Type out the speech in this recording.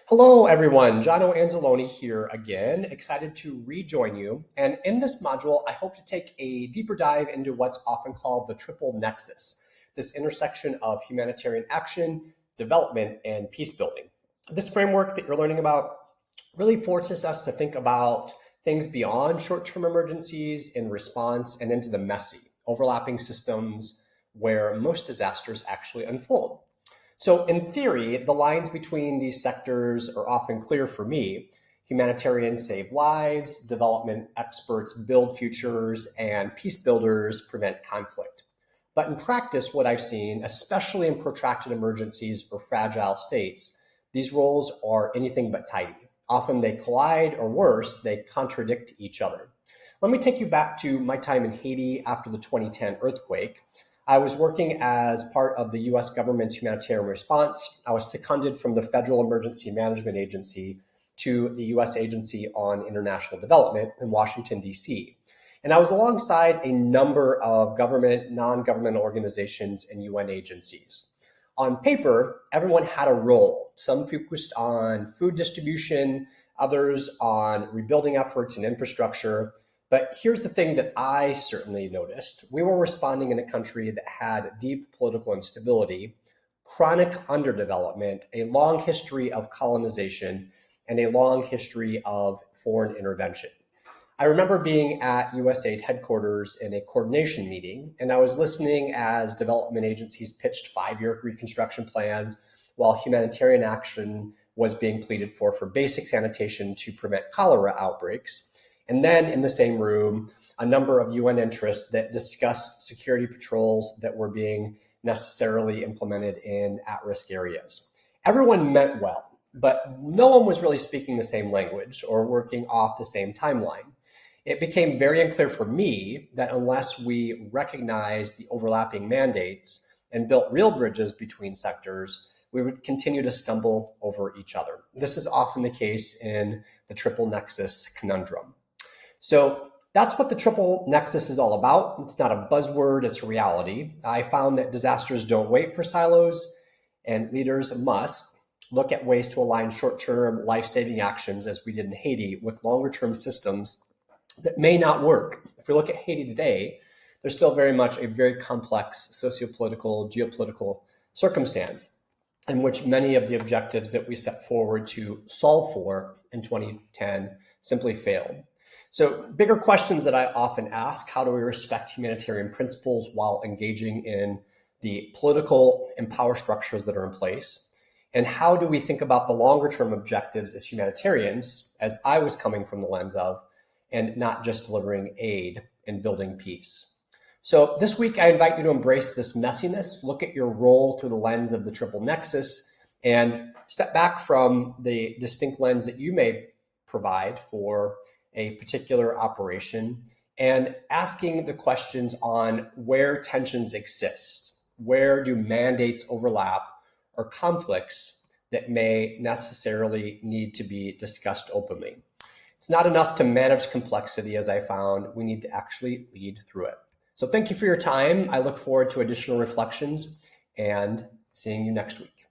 Hello, everyone. Jonno Anzalone here again, excited to rejoin you. And in this module, I hope to take a deeper dive into what's often called the triple nexus, this intersection of humanitarian action, development, and peace building. This framework that you're learning about really forces us to think about things beyond short-term emergencies in response and into the messy, overlapping systems where most disasters actually unfold. So in theory, the lines between these sectors are often clear for me. Humanitarians save lives, development experts build futures, and peace builders prevent conflict. But in practice, what I've seen, especially in protracted emergencies or fragile states, these roles are anything but tidy. Often they collide, or worse, they contradict each other. Let me take you back to my time in Haiti after the 2010 earthquake. I was working as part of the US government's humanitarian response. I was seconded from the Federal Emergency Management Agency to the US Agency on International Development in Washington, D.C. And I was alongside a number of government, non-governmental organizations, and UN agencies. On paper, everyone had a role. Some focused on food distribution, others on rebuilding efforts and infrastructure. But here's the thing that I certainly noticed. We were responding in a country that had deep political instability, chronic underdevelopment, a long history of colonization, and a long history of foreign intervention. I remember being at USAID headquarters in a coordination meeting, and I was listening as development agencies pitched 5-year reconstruction plans while humanitarian action was being pleaded for basic sanitation to prevent cholera outbreaks. And then in the same room, a number of UN interests that discussed security patrols that were being necessarily implemented in at-risk areas. Everyone meant well, but no one was really speaking the same language or working off the same timeline. It became very unclear for me that unless we recognized the overlapping mandates and built real bridges between sectors, we would continue to stumble over each other. This is often the case in the triple nexus conundrum. So that's what the triple nexus is all about. It's not a buzzword, it's a reality. I found that disasters don't wait for silos, and leaders must look at ways to align short-term life-saving actions, as we did in Haiti, with longer-term systems that may not work. If we look at Haiti today, there's still very much a very complex sociopolitical, geopolitical circumstance in which many of the objectives that we set forward to solve for in 2010 simply failed. So bigger questions that I often ask: how do we respect humanitarian principles while engaging in the political and power structures that are in place? And how do we think about the longer term objectives as humanitarians, as I was coming from the lens of, and not just delivering aid and building peace? So this week, I invite you to embrace this messiness, look at your role through the lens of the triple nexus, and step back from the distinct lens that you may provide for a particular operation, and asking the questions on where tensions exist, where do mandates overlap, or conflicts that may necessarily need to be discussed openly. It's not enough to manage complexity, as I found. We need to actually lead through it. So thank you for your time. I look forward to additional reflections and seeing you next week.